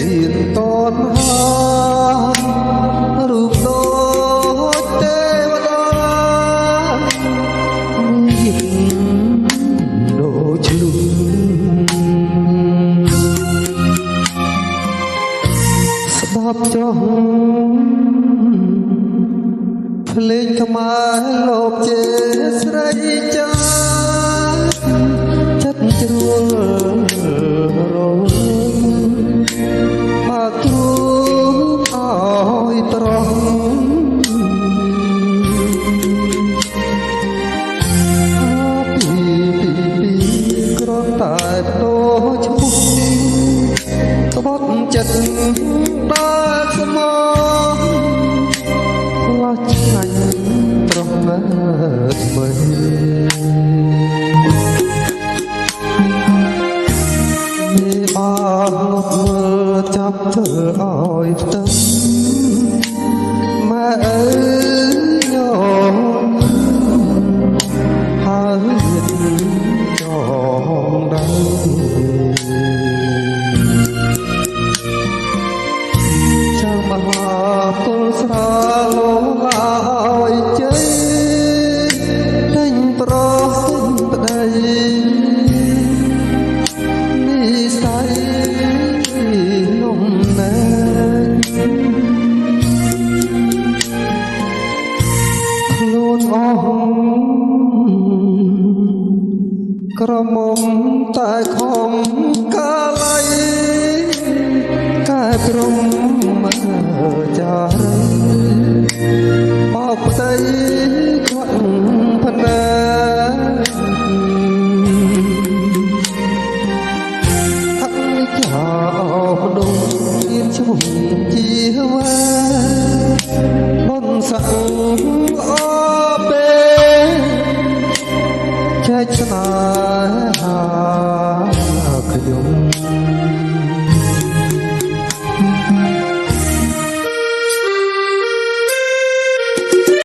រៀនតនហារូបដូចទេវតាមានដូចលូស្ដាប់ចុះភ្លេងខ្មែរលោកជាស្រីចាចិត្តជ្រួលរងមកទ្រូងឲ្យត្រង់ពីក្រតែដោឈ្មោះក្បត់ចិត្តដល់ស្មោះឡាឆ្ងាញ់ត្រង់ណាថ្មីចាប់ធ្វើឲ្យផ្ទឹមម៉ែអើយញោមហើយចងដៃចាំមហាគុលស្រាលោកឲ្យជ័យទិញប្រសិនប្តីនិស័យខ្លួនអស់ក្រមុំតែខ